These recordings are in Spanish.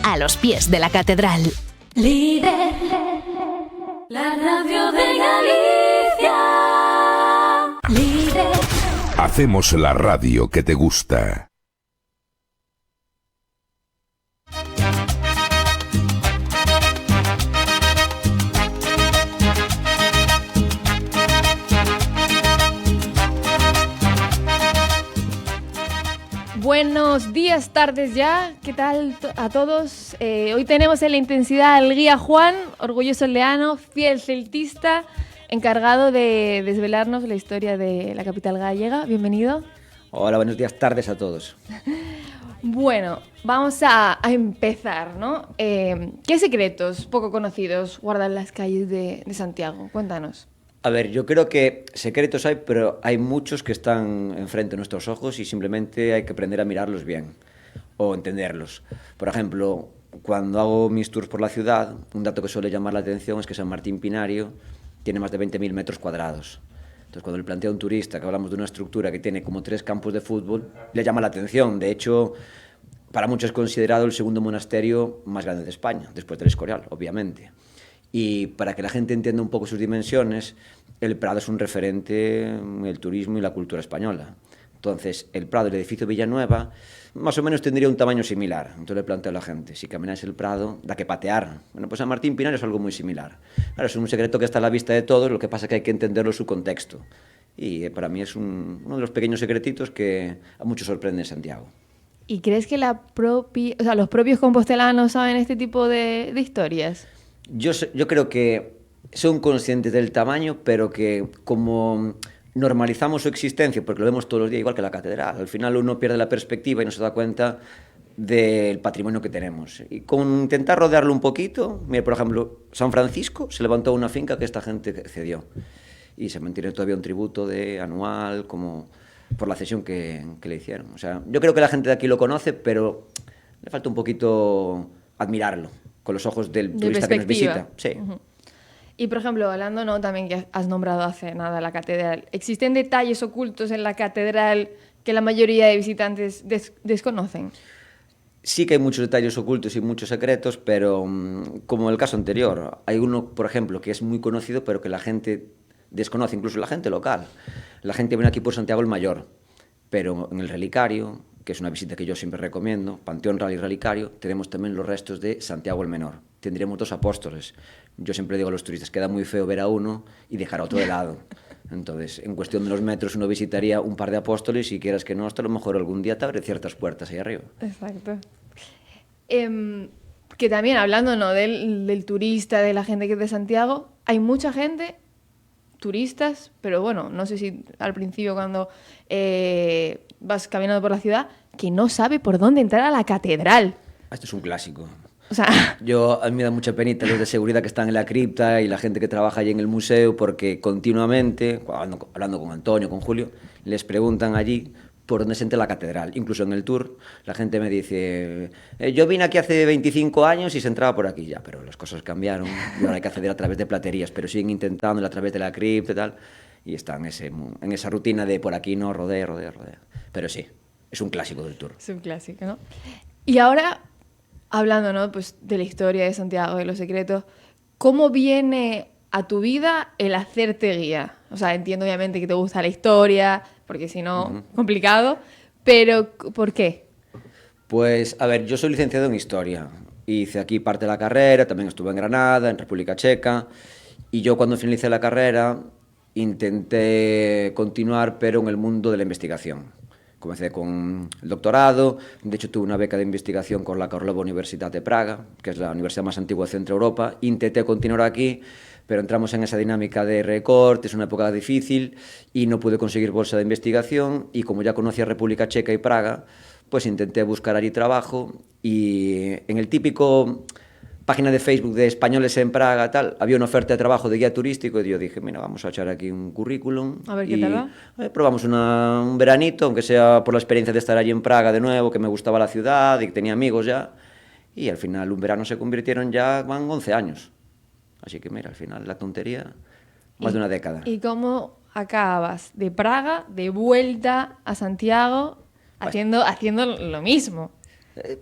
a los pies de la catedral. Líder, la radio de Galicia. Líder. Hacemos la radio que te gusta. Buenos días, tardes ya. ¿Qué tal a todos? Hoy tenemos en la intensidad al guía Juan, orgulloso aldeano, fiel celtista, encargado de desvelarnos la historia de la capital gallega. Bienvenido. Hola, buenos días, tardes a todos. Bueno, vamos a empezar, ¿no? ¿Qué secretos poco conocidos guardan las calles de Santiago? Cuéntanos. A ver, yo creo que secretos hay, pero hay muchos que están enfrente de nuestros ojos y simplemente hay que aprender a mirarlos bien o entenderlos. Por ejemplo, cuando hago mis tours por la ciudad, un dato que suele llamar la atención es que San Martín Pinario tiene más de 20.000 metros cuadrados. Entonces, cuando le plantea a un turista que hablamos de una estructura que tiene como 3 campos de fútbol, le llama la atención. De hecho, para muchos es considerado el segundo monasterio más grande de España, después del Escorial, obviamente. Y para que la gente entienda un poco sus dimensiones, el Prado es un referente en el turismo y la cultura española. Entonces, el Prado, el edificio Villanueva, más o menos tendría un tamaño similar. Entonces le planteo a la gente, si camináis el Prado, da que patear. Bueno, pues San Martín Pinario es algo muy similar. Claro, es un secreto que está a la vista de todos, lo que pasa es que hay que entenderlo en su contexto. Y para mí es uno de los pequeños secretitos que a muchos sorprende en Santiago. ¿Y crees que los propios compostelanos saben este tipo de historias? Yo creo que son conscientes del tamaño, pero que como normalizamos su existencia, porque lo vemos todos los días, igual que la catedral, al final uno pierde la perspectiva y no se da cuenta del patrimonio que tenemos. Y con intentar rodearlo un poquito, mira, por ejemplo, San Francisco se levantó una finca que esta gente cedió y se mantiene todavía un tributo anual como por la cesión que le hicieron. O sea, yo creo que la gente de aquí lo conoce, pero le falta un poquito admirarlo con los ojos del turista que nos visita. Sí. Uh-huh. Y, por ejemplo, hablando, ¿no?, también que has nombrado hace nada la catedral, ¿existen detalles ocultos en la catedral que la mayoría de visitantes desconocen? Sí que hay muchos detalles ocultos y muchos secretos, pero como el caso anterior, hay uno, por ejemplo, que es muy conocido, pero que la gente desconoce, incluso la gente local. La gente viene aquí por Santiago el Mayor, pero en el Relicario, que es una visita que yo siempre recomiendo, Panteón Real y Relicario, tenemos también los restos de Santiago el Menor. Tendríamos 2 apóstoles. Yo siempre digo a los turistas, queda muy feo ver a uno y dejar a otro de lado. Entonces, en cuestión de los metros, uno visitaría un par de apóstoles y quieras que no, hasta a lo mejor algún día te abre ciertas puertas ahí arriba. Exacto. Que también, hablando, ¿no?, del turista, de la gente que es de Santiago, hay mucha gente, turistas, pero bueno, no sé si al principio cuando vas caminando por la ciudad, que no sabe por dónde entrar a la catedral. Esto es un clásico. O sea, a mí me da mucha penita los de seguridad que están en la cripta y la gente que trabaja allí en el museo, porque continuamente, hablando con Antonio, con Julio, les preguntan allí por dónde se entra la catedral. Incluso en el tour la gente me dice, yo vine aquí hace 25 años y se entraba por aquí ya, pero las cosas cambiaron y ahora hay que acceder a través de platerías, pero siguen intentándolo a través de la cripta y tal, y están en esa rutina de por aquí no, rodea. Pero sí, es un clásico del tour. Es un clásico, ¿no? Y ahora, hablando, ¿no?, pues de la historia de Santiago, de los secretos, ¿cómo viene a tu vida el hacerte guía? O sea, entiendo obviamente que te gusta la historia, porque si no, complicado, pero ¿por qué? Pues, a ver, yo soy licenciado en Historia, hice aquí parte de la carrera, también estuve en Granada, en República Checa, y yo cuando finalicé la carrera intenté continuar, pero en el mundo de la investigación. Comencé con el doctorado, de hecho tuve una beca de investigación con la Karlova Universitat de Praga, que es la universidad más antigua de Centro Europa. Intenté continuar aquí, pero entramos en esa dinámica de recortes, es una época difícil y no pude conseguir bolsa de investigación, y como ya conocía República Checa y Praga, pues intenté buscar allí trabajo, y en el típico página de Facebook de españoles en Praga, tal, había una oferta de trabajo de guía turístico y yo dije, mira, vamos a echar aquí un currículum. A ver qué tal va. Probamos un veranito, aunque sea por la experiencia de estar allí en Praga de nuevo, que me gustaba la ciudad y que tenía amigos ya. Y al final un verano se convirtieron ya, van 11 años. Así que mira, al final la tontería, más de una década. ¿Y cómo acabas de Praga, de vuelta a Santiago, haciendo lo mismo?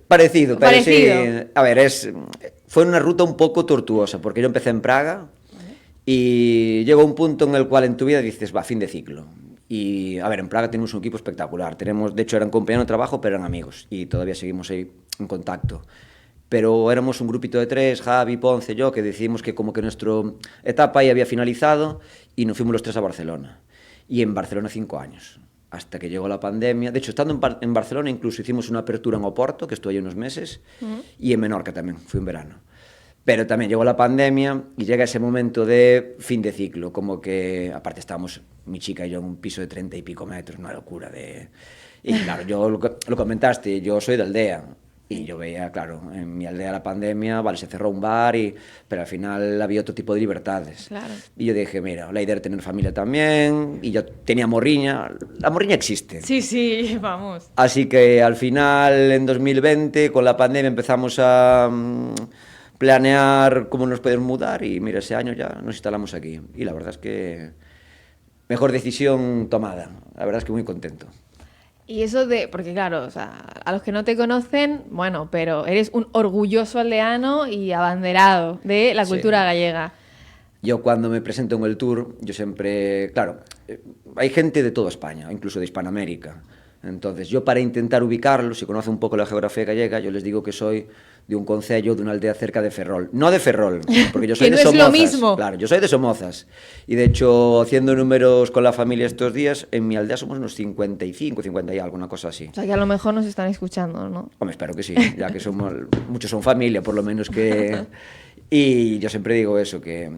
Parecido, pero Parecido. sí. A ver, fue una ruta un poco tortuosa, porque yo empecé en Praga y llegó un punto en el cual en tu vida dices, va, fin de ciclo. Y, a ver, en Praga tenemos un equipo espectacular. De hecho, eran compañeros de trabajo, pero eran amigos. Y todavía seguimos ahí en contacto. Pero éramos un grupito de 3, Javi, Ponce, yo, que decidimos que como que nuestra etapa ahí había finalizado y nos fuimos los 3 a Barcelona. Y en Barcelona 5 años, hasta que llegó la pandemia. De hecho, estando en Barcelona incluso hicimos una apertura en Oporto, que estuve ahí unos meses, y en Menorca también, fui en verano. Pero también llegó la pandemia y llega ese momento de fin de ciclo, como que, aparte estábamos, mi chica y yo, en un piso de 30 y pico metros, una locura de... Y claro, lo comentaste, yo soy de aldea, y yo veía, claro, en mi aldea la pandemia, vale, se cerró un bar, pero al final había otro tipo de libertades. Claro. Y yo dije, mira, la idea era tener familia también, y yo tenía morriña, la morriña existe. Sí, sí, vamos. Así que al final, en 2020, con la pandemia empezamos a planear cómo nos podemos mudar y mira, ese año ya nos instalamos aquí. Y la verdad es que mejor decisión tomada. La verdad es que muy contento. Y eso porque claro, o sea, a los que no te conocen, bueno, pero eres un orgulloso aldeano y abanderado de la cultura gallega. Yo cuando me presento en el tour, yo siempre, claro, hay gente de toda España, incluso de Hispanoamérica. Entonces, yo para intentar ubicarlos, si conoce un poco la geografía gallega, yo les digo que soy de un concello, de una aldea cerca de Ferrol. No de Ferrol, porque yo soy Que de no es Somozas. lo mismo. Claro, yo soy de Somozas. Y de hecho, haciendo números con la familia estos días, en mi aldea somos unos 55, 50 y algo, una cosa así. O sea, que a lo mejor nos están escuchando, ¿no? Hombre, espero que sí, ya que somos, muchos son familia, por lo menos que... Y yo siempre digo eso, que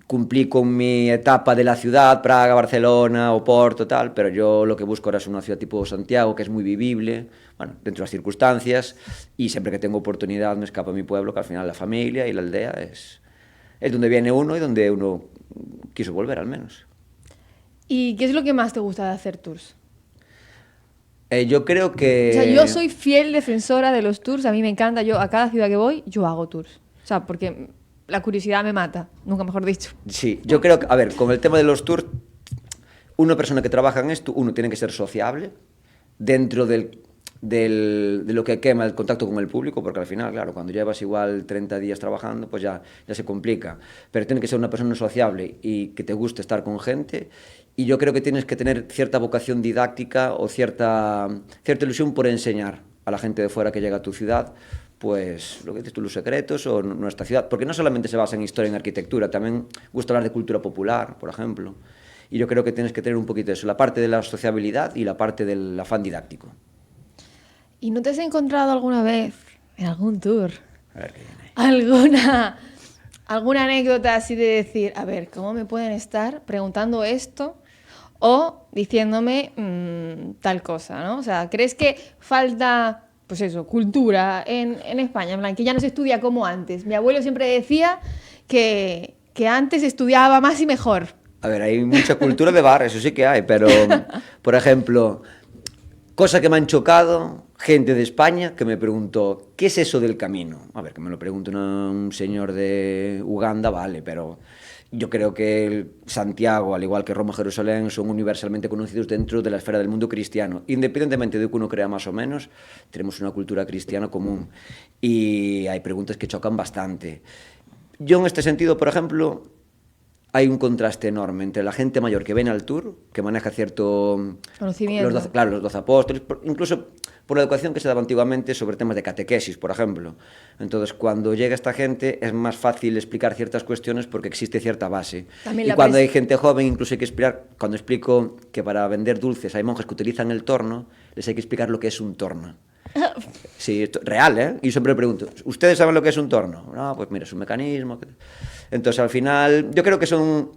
cumplí con mi etapa de la ciudad, Praga, Barcelona, Oporto, tal, pero yo lo que busco ahora es una ciudad tipo Santiago, que es muy vivible, bueno, dentro de las circunstancias, y siempre que tengo oportunidad me escapo a mi pueblo, que al final la familia y la aldea es donde viene uno y donde uno quiso volver, al menos. ¿Y qué es lo que más te gusta de hacer tours? Yo creo que... O sea, yo soy fiel defensora de los tours, a mí me encanta, yo a cada ciudad que voy, yo hago tours. O sea, porque la curiosidad me mata, nunca mejor dicho. Sí, yo creo que, a ver, con el tema de los tours, una persona que trabaja en esto, uno tiene que ser sociable dentro de lo que quema el contacto con el público, porque al final, claro, cuando llevas igual 30 días trabajando, pues ya se complica. Pero tiene que ser una persona sociable y que te guste estar con gente. Y yo creo que tienes que tener cierta vocación didáctica o cierta ilusión por enseñar a la gente de fuera que llega a tu ciudad, pues lo que dices tú, los secretos o nuestra ciudad, porque no solamente se basa en historia y en arquitectura, también gusta hablar de cultura popular, por ejemplo, y yo creo que tienes que tener un poquito de eso, la parte de la sociabilidad y la parte del afán didáctico. ¿Y no te has encontrado alguna vez en algún tour A ver qué viene ahí. alguna anécdota así de decir, a ver, ¿cómo me pueden estar preguntando esto o diciéndome tal cosa, ¿no? O sea, ¿crees que falta, pues eso, cultura en España, en plan, que ya no se estudia como antes? Mi abuelo siempre decía que antes estudiaba más y mejor. A ver, hay mucha cultura de bar, eso sí que hay, pero, por ejemplo, cosa que me han chocado, gente de España que me preguntó, ¿qué es eso del camino? A ver, que me lo pregunte un señor de Uganda, vale, pero yo creo que Santiago, al igual que Roma, Jerusalén, son universalmente conocidos dentro de la esfera del mundo cristiano. Independientemente de que uno crea más o menos, tenemos una cultura cristiana común y hay preguntas que chocan bastante. Yo en este sentido, por ejemplo, hay un contraste enorme entre la gente mayor que viene al tour, que maneja cierto Conocimiento. Los 12 apóstoles, incluso por la educación que se daba antiguamente sobre temas de catequesis, por ejemplo. Entonces, cuando llega esta gente es más fácil explicar ciertas cuestiones porque existe cierta base. También y la cuando hay gente joven, incluso hay que explicar, cuando explico que para vender dulces hay monjes que utilizan el torno, les hay que explicar lo que es un torno. Sí, esto, real, ¿eh? Y siempre pregunto, ¿ustedes saben lo que es un torno? No, pues mira, es un mecanismo. Entonces, al final, yo creo que son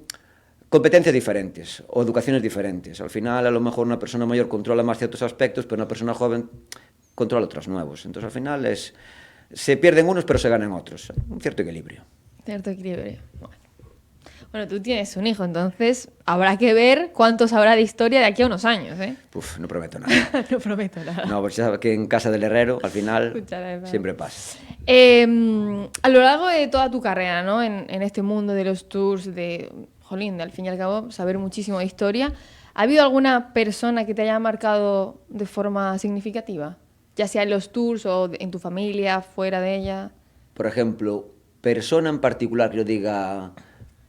competencias diferentes o educaciones diferentes. Al final, a lo mejor una persona mayor controla más ciertos aspectos, pero una persona joven controla otros nuevos. Entonces, al final, se pierden unos, pero se ganan otros. Un cierto equilibrio. Cierto equilibrio. Bueno, tú tienes un hijo, entonces habrá que ver cuánto sabrá de historia de aquí a unos años, ¿eh? Uf, no prometo nada. No prometo nada. No, pues ya sabes que en casa del herrero, al final, Cuchara de pan. siempre pasa. A lo largo de toda tu carrera, ¿no? En este mundo de los tours, jolín, al fin y al cabo, saber muchísimo de historia, ¿ha habido alguna persona que te haya marcado de forma significativa? ya sea en los tours o en tu familia, fuera de ella. Por ejemplo, persona en particular que yo diga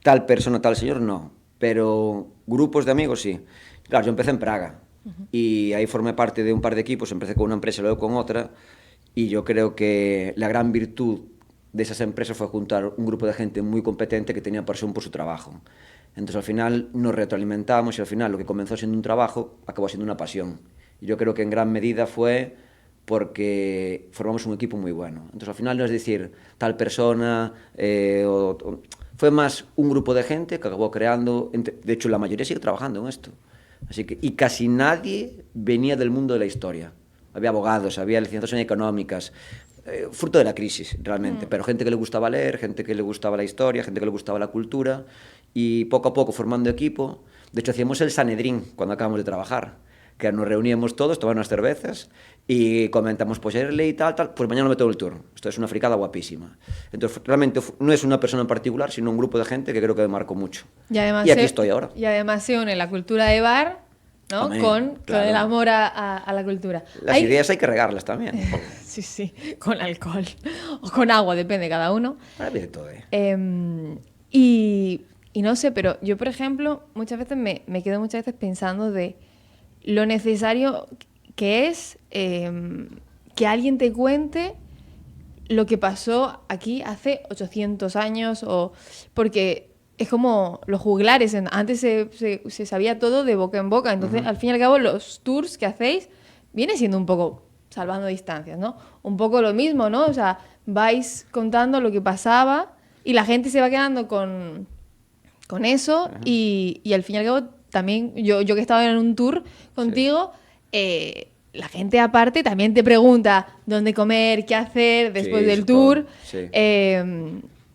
tal persona, tal señor, no. Pero grupos de amigos, sí. Claro, yo empecé en Praga y ahí formé parte de un par de equipos. Empecé con una empresa, luego con otra. Y yo creo que la gran virtud de esas empresas fue juntar un grupo de gente muy competente que tenía pasión por su trabajo. Entonces, al final nos retroalimentamos y al final lo que comenzó siendo un trabajo acabó siendo una pasión. Y yo creo que en gran medida fue porque formamos un equipo muy bueno. Entonces, al final no es decir tal persona, fue más un grupo de gente que acabó creando, de hecho la mayoría sigue trabajando en esto. Así que, y casi nadie venía del mundo de la historia. Había abogados, había licenciados en económicas, fruto de la crisis realmente, pero gente que le gustaba leer, gente que le gustaba la historia, gente que le gustaba la cultura, y poco a poco formando equipo. De hecho, hacíamos el Sanedrín cuando acabamos de trabajar, que nos reuníamos todos, tomábamos unas cervezas y comentamos, pues ayer leí tal, pues mañana me tomo el turno. Esto es una fricada guapísima. Entonces, realmente no es una persona en particular, sino un grupo de gente que creo que me marcó mucho. Y, además y aquí estoy ahora. Y además se une la cultura de bar, ¿no? Amén, con claro. el amor a la cultura. Las ideas hay que regarlas también. Sí, sí, con alcohol o con agua, depende cada uno. Ahora viene todo, Y no sé, pero yo, por ejemplo, muchas veces me quedo muchas veces pensando de lo necesario que es que alguien te cuente lo que pasó aquí hace 800 años, porque es como los juglares, antes se sabía todo de boca en boca, entonces al fin y al cabo los tours que hacéis viene siendo un poco salvando distancias, ¿no? Un poco lo mismo, ¿no? O sea, vais contando lo que pasaba y la gente se va quedando con eso y al fin y al cabo también, yo que he estado en un tour contigo, la gente aparte también te pregunta dónde comer, qué hacer después del tour. Sí.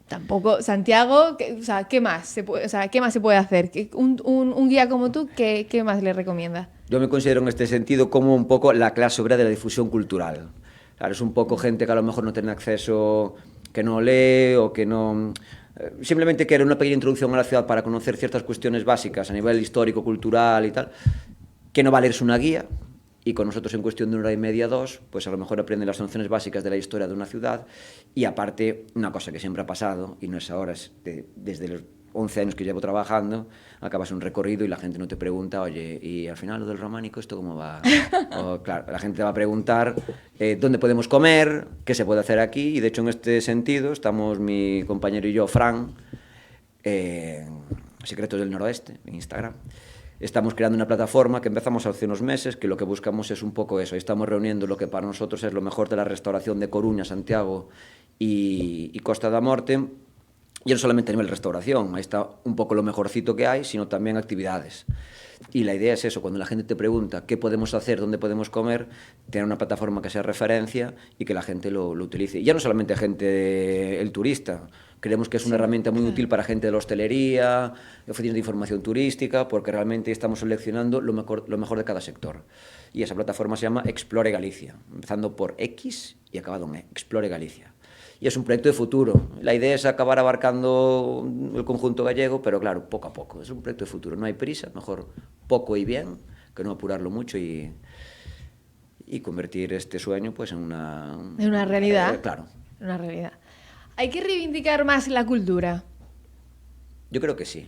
Tampoco, Santiago, o sea, ¿qué más se puede hacer? Un guía como tú, ¿qué más le recomienda? Yo me considero en este sentido como un poco la clase obrera de la difusión cultural. Claro, es un poco gente que a lo mejor no tiene acceso, que no lee o que no... Simplemente quiere una pequeña introducción a la ciudad para conocer ciertas cuestiones básicas a nivel histórico, cultural y tal, que no va a leerse una guía, y con nosotros en cuestión de 1 hora y media, 2, pues a lo mejor aprenden las nociones básicas de la historia de una ciudad. Y aparte, una cosa que siempre ha pasado, y no es ahora, es desde los 11 años que llevo trabajando, acabas un recorrido y la gente no te pregunta, oye, y al final lo del románico, ¿esto cómo va? O, claro, la gente te va a preguntar dónde podemos comer, qué se puede hacer aquí, y de hecho en este sentido estamos mi compañero y yo, Fran, Secretos del Noroeste, en Instagram. Estamos creando una plataforma que empezamos hace unos meses, que lo que buscamos es un poco eso. Ahí estamos reuniendo lo que para nosotros es lo mejor de la restauración de Coruña, Santiago y Costa da Morte. Y no solamente a nivel restauración, ahí está un poco lo mejorcito que hay, sino también actividades. Y la idea es eso, cuando la gente te pregunta qué podemos hacer, dónde podemos comer, tener una plataforma que sea referencia y que la gente lo utilice. Y ya no solamente gente, el turista, creemos que es una herramienta muy útil para gente de la hostelería, oficinas de información turística, porque realmente estamos seleccionando lo mejor de cada sector. Y esa plataforma se llama Explore Galicia, empezando por X y acabado en E, Explore Galicia. Y es un proyecto de futuro. La idea es acabar abarcando el conjunto gallego, pero claro, poco a poco. Es un proyecto de futuro. No hay prisa, mejor poco y bien, que no apurarlo mucho y convertir este sueño pues en una realidad. Claro. En una realidad. ¿Hay que reivindicar más la cultura? Yo creo que sí.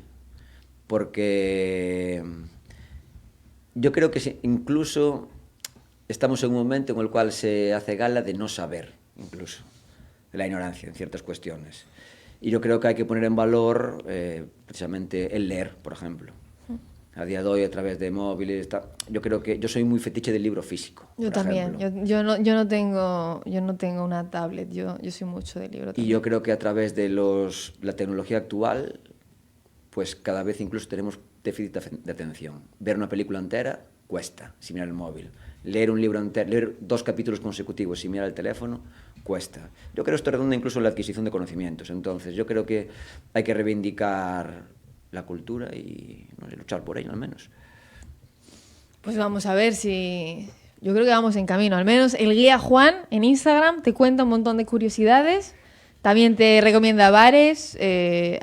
Porque yo creo que incluso estamos en un momento en el cual se hace gala de no saber, incluso. La ignorancia en ciertas cuestiones. Y yo creo que hay que poner en valor precisamente el leer, por ejemplo. A día de hoy, a través de móviles, yo creo que yo soy muy fetiche del libro físico. Yo también. Yo no tengo una tablet. Yo soy mucho de libro también. Y yo creo que a través de la tecnología actual, pues cada vez incluso tenemos déficit de atención. Ver una película entera cuesta, sin mirar el móvil. Leer un libro entero, leer 2 capítulos consecutivos sin mirar el teléfono, cuesta. Yo creo que esto redunda incluso en la adquisición de conocimientos. Entonces, yo creo que hay que reivindicar la cultura y no sé, luchar por ello, al menos. Pues vamos a ver si... Yo creo que vamos en camino. Al menos el guía Juan en Instagram te cuenta un montón de curiosidades. También te recomienda bares,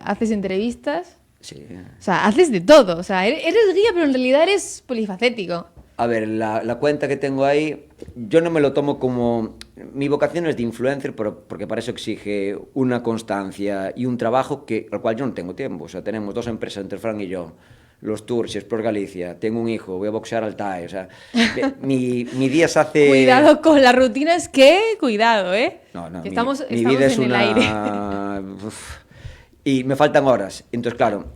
haces entrevistas. Sí. O sea, haces de todo. O sea, eres guía, pero en realidad eres polifacético. A ver, la cuenta que tengo ahí, yo no me lo tomo como... Mi vocación es de influencer, porque para eso exige una constancia y un trabajo al cual yo no tengo tiempo. O sea, tenemos 2 empresas entre Fran y yo. Los tours, Explore Galicia, tengo un hijo, voy a boxear al TAE. O sea, mi día se hace... Cuidado con las rutinas, cuidado, ¿eh? No, Que mi estamos vida es en el aire. Uf. Y me faltan horas. Entonces, claro,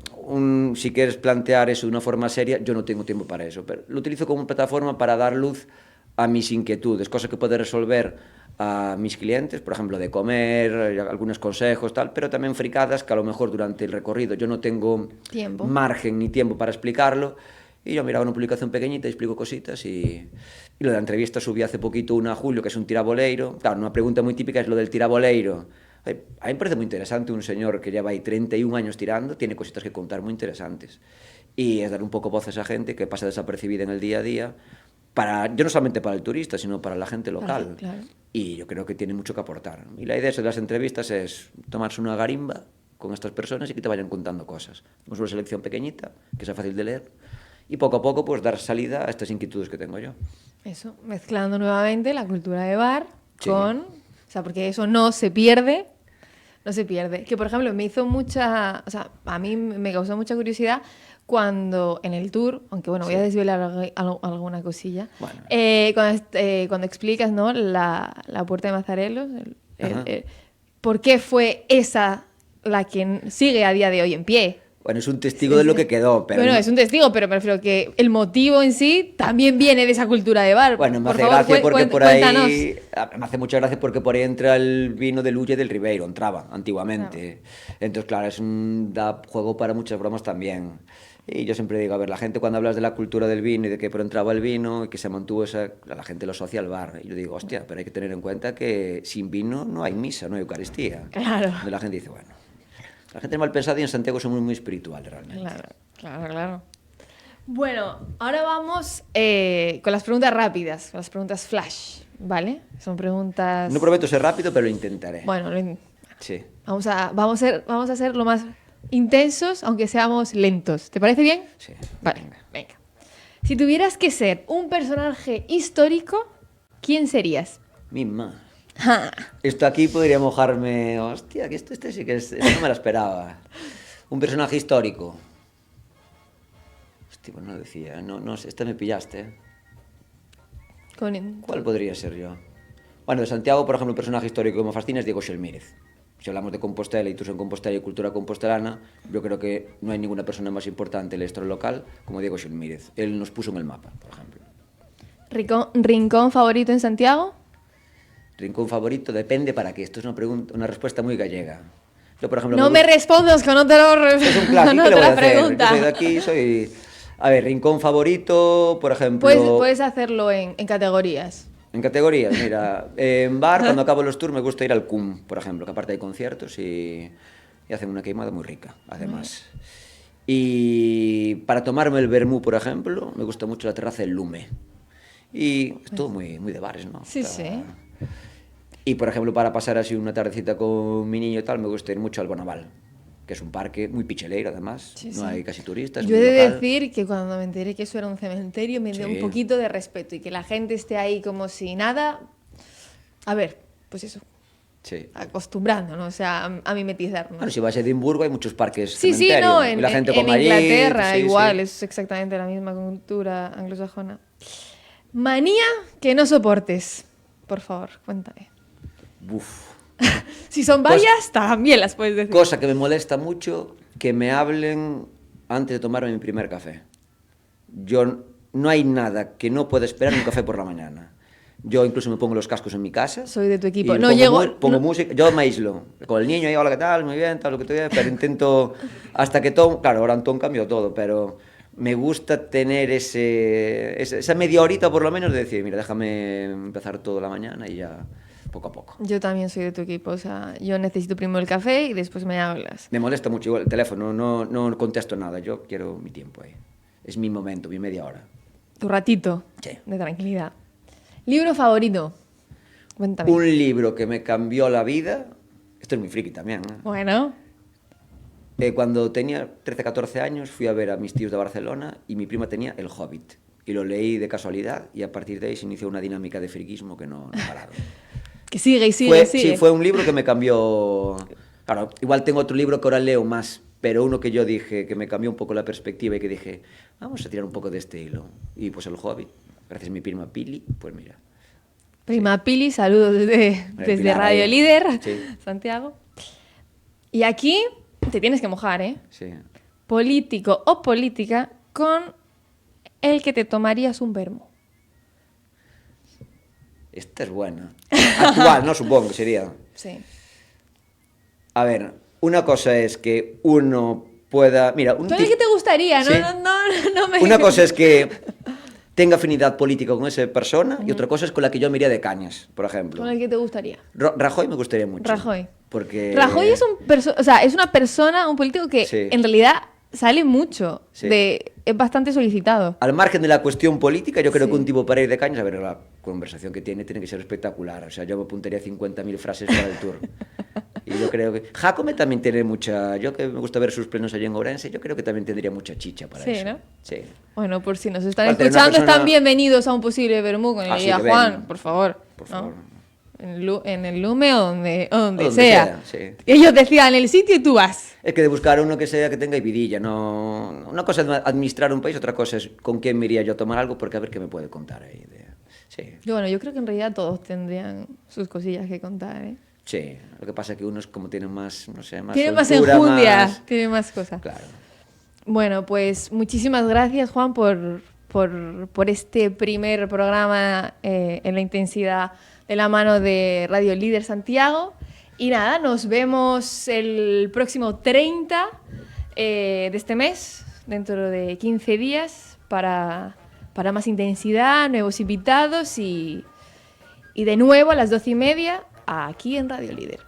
si quieres plantear eso de una forma seria, yo no tengo tiempo para eso. Pero lo utilizo como plataforma para dar luz a mis inquietudes, cosas que puedo resolver a mis clientes, por ejemplo, de comer, algunos consejos, tal, pero también fricadas que a lo mejor durante el recorrido yo no tengo Tiempo. margen ni tiempo para explicarlo. Y yo miraba una publicación pequeñita y explico cositas y lo de la entrevista subí hace poquito una a Julio, que es un tiraboleiro. Claro, una pregunta muy típica es lo del tiraboleiro. A mí me parece muy interesante un señor que lleva ahí 31 años tirando, tiene cositas que contar muy interesantes. Y es dar un poco voz a esa gente que pasa desapercibida en el día a día, yo no solamente para el turista, sino para la gente local. Claro. Y yo creo que tiene mucho que aportar. Y la idea de las entrevistas es tomarse una garimba con estas personas y que te vayan contando cosas. Tenemos una selección pequeñita, que sea fácil de leer, y poco a poco pues dar salida a estas inquietudes que tengo yo. Eso, mezclando nuevamente la cultura de bar Sí. con... O sea, porque eso no se pierde. No se pierde. Que, por ejemplo, me hizo mucha... O sea, a mí me causó mucha curiosidad cuando en el tour, aunque bueno, voy a desvelar alguna cosilla, Bueno. Cuando explicas, ¿no? la puerta de Mazarelos, Ajá. ¿por qué fue esa la que sigue a día de hoy en pie? Bueno, es un testigo de lo que quedó, pero... Bueno, no- es un testigo, pero me refiero que el motivo en sí también viene de esa cultura de bar. Bueno, me Por hace favor, gracia porque por ahí... cuéntanos. Me hace mucha gracia porque por ahí entra el vino de Lulle del Ribeiro, entraba antiguamente. Entonces, claro, da juego para muchas bromas también. Y yo siempre digo, a ver, la gente cuando hablas de la cultura del vino y de que por entraba el vino y que se mantuvo esa... La gente lo asocia al bar. Y yo digo, hostia, pero hay que tener en cuenta que sin vino no hay misa, no hay Eucaristía. Claro. Donde la gente dice, bueno... La gente es mal pensada y en Santiago somos muy espirituales realmente. Claro. Bueno, ahora vamos con las preguntas rápidas, con las preguntas flash, ¿vale? Son preguntas... No prometo ser rápido, pero lo intentaré. Bueno, Sí. vamos a ser lo más intensos, aunque seamos lentos. ¿Te parece bien? Sí. Vale, venga. Si tuvieras que ser un personaje histórico, ¿quién serías? Misma. Esto aquí podría mojarme. Hostia, que este sí que esto no me lo esperaba. Un personaje histórico. Hostia, pues no decía. No sé, me pillaste. ¿Cuál podría ser yo? Bueno, de Santiago, por ejemplo, un personaje histórico que me fascina es Diego Xelmírez. Si hablamos de Compostela y tú en Compostela y cultura compostelana, yo creo que no hay ninguna persona más importante en la historia local como Diego Xelmírez. Él nos puso en el mapa, por ejemplo. ¿Rincón favorito en Santiago? Rincón favorito, depende para qué. Esto es una respuesta muy gallega. Yo, por ejemplo, No me respondas que no te lo Es un clásico, no ¿qué le te voy a la hacer? pregunta. Yo soy de aquí, A ver, rincón favorito, por ejemplo... Puedes hacerlo en categorías. En categorías, mira, en bar, cuando acabo los tours, me gusta ir al CUM, por ejemplo, que aparte hay conciertos y hacen una queimada muy rica, además. Y para tomarme el vermú, por ejemplo, me gusta mucho la terraza del Lume. Y es todo muy, muy de bares, ¿no? Sí. Y, por ejemplo, para pasar así una tardecita con mi niño y tal, me gusta ir mucho al Bonaval, que es un parque muy picheleiro, además. Sí. No hay casi turistas. Yo he muy de local. decir que cuando me enteré que eso era un cementerio me dio Sí. un poquito de respeto y que la gente esté ahí como si nada... A ver, pues eso, Sí. acostumbrándonos, o sea, a mimetizarnos. Bueno, si vas a Edimburgo hay muchos parques Sí, cementerio, no, y en la gente come allí, Inglaterra sí, igual, sí. es exactamente la misma cultura anglosajona. Manía que no soportes, por favor, cuéntame. Uf. Si son varias, también las puedes decir. Cosa que me molesta mucho, que me hablen antes de tomarme mi primer café. No hay nada que no pueda esperar un café por la mañana. Yo incluso me pongo los cascos en mi casa. Soy de tu equipo. y No pongo llego- pongo no- música. Yo me aíslo. Con el niño ahí, hola, ¿qué tal? Muy bien, tal, lo que tú digas. Pero intento, hasta que tomo... Claro, ahora Antón cambió todo, pero me gusta tener esa media horita por lo menos de decir, mira, déjame empezar toda la mañana y ya poco a poco. Yo también soy de tu equipo, o sea, yo necesito primero el café y después me hablas. Me molesta mucho igual el teléfono, no contesto nada, yo quiero mi tiempo ahí. Es mi momento, mi media hora. Tu ratito Sí. de tranquilidad. ¿Libro favorito? Cuéntame. Un libro que me cambió la vida, esto es muy friki también, ¿eh? Bueno, Cuando tenía 13, 14 años fui a ver a mis tíos de Barcelona y mi prima tenía El Hobbit. Y lo leí de casualidad y a partir de ahí se inició una dinámica de friquismo que no ha parado. Que sigue y sigue Fue, y sigue. sí, fue un libro que me cambió... Claro, igual tengo otro libro que ahora leo más, pero uno que yo dije, que me cambió un poco la perspectiva y que dije, vamos a tirar un poco de este hilo. Y pues El Hobbit, gracias a mi prima Pili, pues mira. Prima Pili, saludos desde Pilar, Radio ahí. Líder, Sí. Santiago. Y aquí te tienes que mojar, ¿eh? Sí. Político o política con el que te tomarías un vermo. Esta es buena. Actual, ¿no? Supongo que sería. Sí. A ver, una cosa es que uno pueda... Mira, Con el que te gustaría, ¿no? Sí. No me... Una cosa es que tenga afinidad política con esa persona y otra cosa es con la que yo me iría de cañas, por ejemplo. Con el que te gustaría. Rajoy me gustaría mucho. Rajoy. Porque... Rajoy es es una persona, un político que Sí. en realidad sale mucho. Sí. Es bastante solicitado. Al margen de la cuestión política, yo creo Sí. que un tipo para ir de cañas, a ver, la conversación que tiene que ser espectacular. O sea, yo me apuntaría 50.000 frases para el tour. Y yo creo que... Jacome también tiene mucha... Yo que me gusta ver sus plenos allí en Ourense, yo creo que también tendría mucha chicha para Sí, eso. ¿no? Sí. Bueno, por si nos están Aparte de una escuchando, persona- están bienvenidos a un posible vermú con el Ah, sí, guía que Juan, vengan. por favor. Por ¿no? favor. En el Lume o donde Donde sea. sea, sí. Ellos decían el sitio y tú vas. Es que de buscar uno que sea que tenga vidilla, no... Una cosa es administrar un país, otra cosa es con quién me iría yo a tomar algo, porque a ver qué me puede contar ahí. Sí, Yo creo que en realidad todos tendrían sus cosillas que contar, ¿eh? sí. Lo que pasa es que unos como tienen más, no sé, más Tiene más soltura, enjundia, más- tiene más cosas. Claro. Bueno, pues muchísimas gracias, Juan, por este primer programa en la intensidad de la mano de Radio Líder Santiago. Y nada, nos vemos el próximo 30 de este mes, dentro de 15 días, para más intensidad, nuevos invitados y de nuevo a las 12:30 aquí en Radio Líder.